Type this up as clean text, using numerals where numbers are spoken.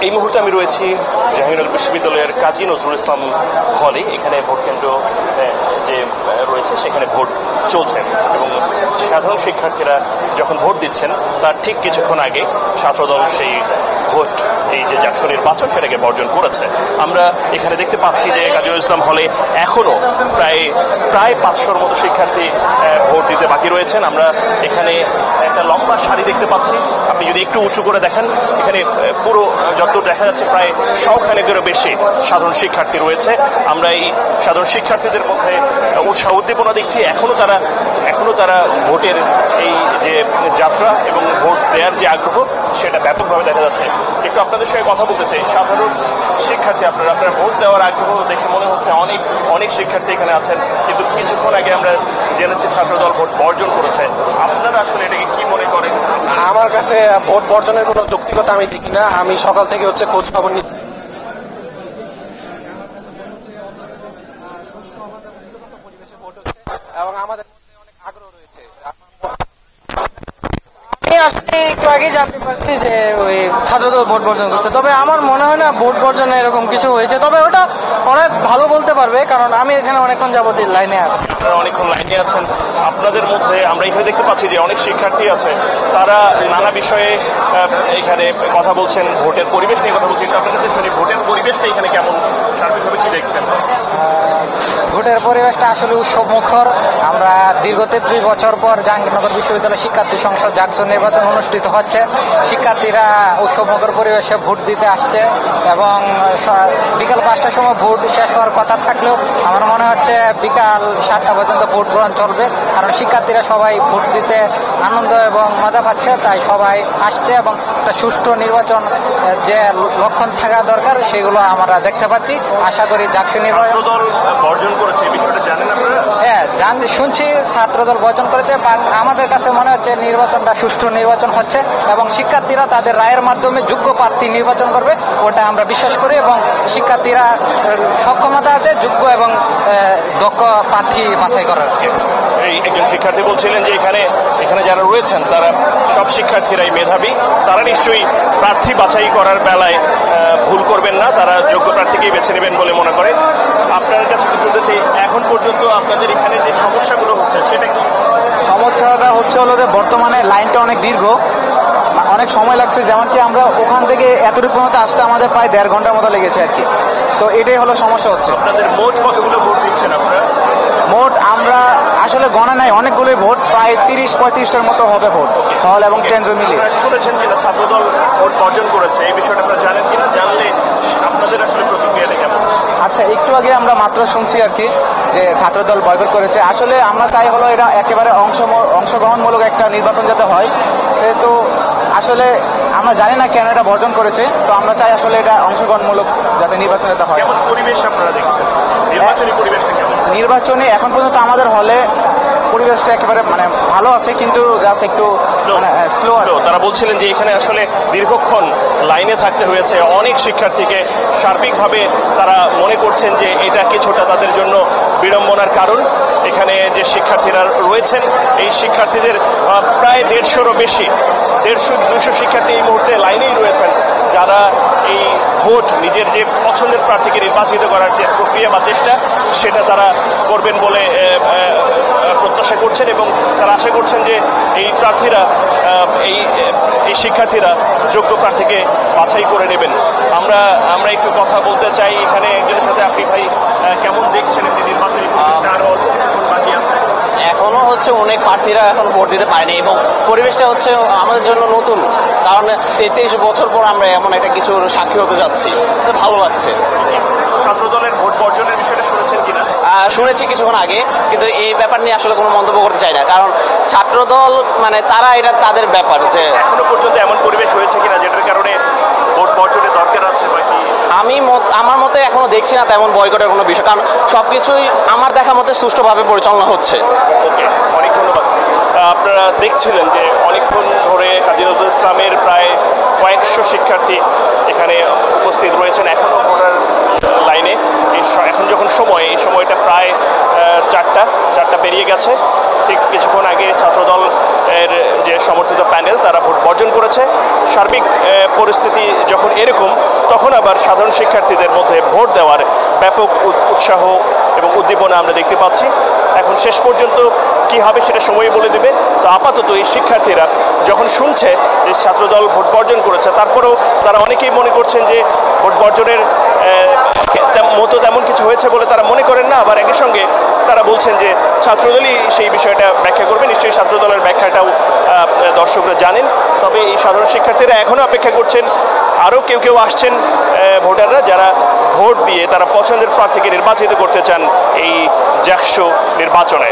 এই মুহূর্তে আমি রয়েছি জাহাঙ্গীরনগর বিশ্ববিদ্যালয়ের কাজী নজরুল ইসলাম হলে। এখানে ভোট কেন্দ্র যে রয়েছে সেখানে ভোট চলছে এবং সাধারণ শিক্ষার্থীরা যখন ভোট দিচ্ছেন তার ঠিক কিছুক্ষণ আগে ছাত্রদল সেই ভোট এই যে জাকসু নির্বাচন সেটাকে বর্জন করেছে। আমরা এখানে দেখতে পাচ্ছি যে কাজী নজরুল ইসলাম হলে এখনো প্রায় 500-র মতো শিক্ষার্থী ভোট দিতে বাকি রয়েছেন। আমরা এখানে একটা লম্বা সারি দেখতে পাচ্ছি। আপনি যদি একটু উঁচু করে দেখেন এখানে পুরো যতদূর দেখা যাচ্ছে প্রায় 100 খানেকেরও বেশি সাধারণ শিক্ষার্থী রয়েছে। আমরা এই সাধারণ শিক্ষার্থীদের মধ্যে উৎসাহ উদ্দীপনা দেখছি। এখনো তারা ভোটের এই যে যাত্রা এবং ভোট দেওয়ার যে আগ্রহ সেটা ব্যাপকভাবে দেখা যাচ্ছে। একটু আপনাদের সঙ্গে কথা বলতে চাই। সাধারণ শিক্ষার্থী আপনারা ভোট দেওয়ার আগ্রহ দেখে মনে হচ্ছে অনেক শিক্ষার্থী এখানে আছেন, কিন্তু কিছুক্ষণ আগে আমরা জেনেছি ছাত্রদল ভোট বর্জন করেছে। আপনারা আসলে এটাকে কি মনে করেন? আমার কাছে ভোট বর্জনের কোনো যৌক্তিকতা আমি দেখি না। আমি সকাল থেকে খোঁজ খবর নিচ্ছি এবং আমাদের অনেক আগ্রহ রয়েছে। আসলে একটু আগেই জানতে পারছি যে ওই ছাত্রদল ভোট বর্জন করছে, তবে আমার মনে হয় না ভোট বর্জনে এরকম কিছু হয়েছে। তবে ওটা অনেক ভালো বলতে পারবে, কারণ আমি এখানে অনেকক্ষণ যাবত লাইনে আছি। আপনারা অনেকক্ষণ লাইনে আছেন। আপনাদের মধ্যে আমরা এখানে দেখতে পাচ্ছি যে অনেক শিক্ষার্থী আছে, তারা নানা বিষয়ে এখানে কথা বলছেন, ভোটের পরিবেশ নিয়ে কথা বলছেন। আপনার কাছে শুনি ভোটের পরিবেশটা এখানে কেমন, সার্বিকভাবে কি দেখছেন? ভোটের পরিবেশটা আসলে উৎসবমুখর। আমরা দীর্ঘ 33 বছর পর জাহাঙ্গীরনগর বিশ্ববিদ্যালয় শিক্ষার্থী সংসদ জাকসু নির্বাচন অনুষ্ঠিত হচ্ছে। শিক্ষার্থীরা উৎসবমুখর পরিবেশে ভোট দিতে আসছে এবং বিকাল 5টার সময় ভোট শেষ হওয়ার কথা থাকলেও আমার মনে হচ্ছে বিকাল 7টা পর্যন্ত ভোট গ্রহণ চলবে, কারণ শিক্ষার্থীরা সবাই ভোট দিতে আনন্দ এবং মজা পাচ্ছে, তাই সবাই আসছে এবং একটা সুষ্ঠু নির্বাচন যে লক্ষণ থাকা দরকার সেগুলো আমরা দেখতে পাচ্ছি। আশা করি জাকসু নির্বাচন বর্জন করেছে, এই বিষয়টা জানেন আপনারা? হ্যাঁ, শুনছি ছাত্রদল বর্জন করেছে, বাট আমাদের কাছে মনে হচ্ছে নির্বাচনটা সুষ্ঠু নির্বাচন হচ্ছে এবং শিক্ষার্থীরা তাদের রায়ের মাধ্যমে যোগ্য প্রার্থী নির্বাচন করবে, ওটা আমরা বিশ্বাস করি। এবং শিক্ষার্থীরা সক্ষমতা আছে যোগ্য এবং দক্ষ প্রার্থী বাছাই করার। একজন শিক্ষার্থী বলছিলেন যে এখানে যারা রয়েছেন তারা সব শিক্ষার্থীরাই মেধাবী, তারা নিশ্চয়ই প্রার্থী বাছাই করার বেলায় ভুল করবেন না, তারা যোগ্য প্রার্থীকেই বেছে নেবেন বলে মনে করে। আপনার কাছে কি শুনতে চাই, এখন পর্যন্ত আপনাদের এখানে যে সমস্যাগুলো হচ্ছে সেটা কি? সমস্যাটা হলো যে বর্তমানে লাইনটা অনেক দীর্ঘ, অনেক সময় লাগছে। যেমন কি আমরা ওখান থেকে এতটুকু পর্যন্ত আসতে আমাদের প্রায় 1.5 ঘন্টার মতো লেগেছে আর কি। তো এটাই হলো সমস্যা হচ্ছে। আপনাদের মোট কতগুলো ভোট দিচ্ছেন আপনারা? মোট আমরা আসলে গণনা নাই, অনেকগুলোই ভোট, প্রায় 30-35টার মতো হবে ভোট, হল এবং কেন্দ্র মিলিয়ে। শুনেছেন কিনা ছাত্রদল ভোট বর্জন করেছে, এই বিষয়টা আপনারা জানেন কিনা? জানলে আপনাদের আসলে প্রতিক্রিয়াটা কেমন? আচ্ছা, একটু আগে আমরা মাত্র শুনছি আর কি যে ছাত্রদল বয়কট করেছে। আসলে আমরা চাই হলো এটা একেবারে অংশগ্রহণমূলক একটা নির্বাচন যাতে হয়, সেহেতু আসলে আমরা জানি না কেন এটা বর্জন করেছে। তো আমরা চাই আসলে এটা অংশগ্রহণমূলক যাতে নির্বাচন যাতে হয়। কেমন পরিবেশ আপনারা দেখছেন? নির্বাচনী পরিবেশটা কেমন? নির্বাচনে এখন পর্যন্ত আমাদের হলে পরিবেশটা একেবারে ভালো আছে, কিন্তু জাস্ট একটু স্লো। তারা বলছিলেন যে এখানে আসলে দীর্ঘক্ষণ লাইনে থাকতে হয়েছে অনেক শিক্ষার্থীকে। সার্বিকভাবে তারা মনে করছেন যে এটা কিছুটা তাদের জন্য বিড়ম্বনার কারণ। এখানে যে শিক্ষার্থীরা রয়েছেন এই শিক্ষার্থীদের প্রায় 150-রও বেশি, 150-200 শিক্ষার্থী এই মুহূর্তে লাইনেই রয়েছেন, যারা এই ভোট নিজের যে পছন্দের প্রার্থীকে নির্বাচিত করার যে প্রক্রিয়া বা চেষ্টা সেটা তারা করবেন বলে প্রত্যাশা করছেন এবং তারা আশা করছেন যে এই প্রার্থীরা এই শিক্ষার্থীরা যোগ্য প্রার্থীকে বাছাই করে নেবেন। আমরা একটু কথা বলতে চাই এখানে একজনের সাথে। আপনি ভাই কেমন দেখছেন এমনি নির্বাচনী আর অল্প কিছুক্ষণ বাকি আছে? এখনো অনেক প্রার্থীরা এখন ভোট দিতে পারেনি এবং পরিবেশটা আমাদের জন্য নতুন, কারণ 33 বছর পর আমরা এমন একটা কিছু সাক্ষী হতে যাচ্ছি, তো ভালো লাগছে। ছাত্রদলের ভোট বর্জনের বিষয়টা শুনেছেন কিনা? শুনেছি কিছুক্ষণ আগে, কিন্তু এই ব্যাপার নিয়ে আসলে কোনো মন্তব্য করতে চাই না, কারণ ছাত্রদল তারা এটা তাদের ব্যাপার। যে এখনো পর্যন্ত এমন পরিবেশ হয়েছে কিনা যেটার কারণে ভোট বর্জনের দরকার আছে? বাকি আমার মতে এখনো দেখছি না তেমন বয়কটের কোনো বিষয়, কারণ সবকিছুই আমার দেখা মতে সুষ্ঠুভাবে পরিচালনা হচ্ছে। ওকে, অনেক ধন্যবাদ। আপনারা দেখছিলেন যে অনেকক্ষণ ধরে কাজী নজরুল ইসলামের প্রায় কয়েকশো শিক্ষার্থী এখানে উপস্থিত রয়েছেন এখনও ভোটার লাইনে। এখন যখন এই সময়টা প্রায় 4টা পেরিয়ে গেছে। ঠিক কিছুক্ষণ আগে ছাত্রদল এর যে সমর্থিত প্যানেল তারা ভোট বর্জন করেছে। সার্বিক পরিস্থিতি যখন এরকম তখন আবার সাধারণ শিক্ষার্থীদের মধ্যে ভোট দেওয়ার ব্যাপক উৎসাহ এবং উদ্দীপনা আমরা দেখতে পাচ্ছি। এখন শেষ পর্যন্ত কি হবে সেটা সময় বলে দেবে। তো আপাতত এই শিক্ষার্থীরা যখন শুনছে যে ছাত্রদল ভোট বর্জন করেছে, তারপরেও তারা অনেকেই মনে করছেন যে ভোট বর্জনের মতো তেমন কিছু হয়েছে বলে তারা মনে করেন না। আবার একই সঙ্গে তারা বলছেন যে ছাত্রদলই সেই বিষয়টা ব্যাখ্যা করবে। নিশ্চয়ই ছাত্রদলের ব্যাখ্যাটাও দর্শকরা জানেন। তবে এই সাধারণ শিক্ষার্থীরা এখনও অপেক্ষা করছেন। আরও কেউ কেউ আসছেন ভোটাররা, যারা ভোট দিয়ে তারা পছন্দের প্রার্থীকে নির্বাচিত করতে চান এই জাকসু নির্বাচনে।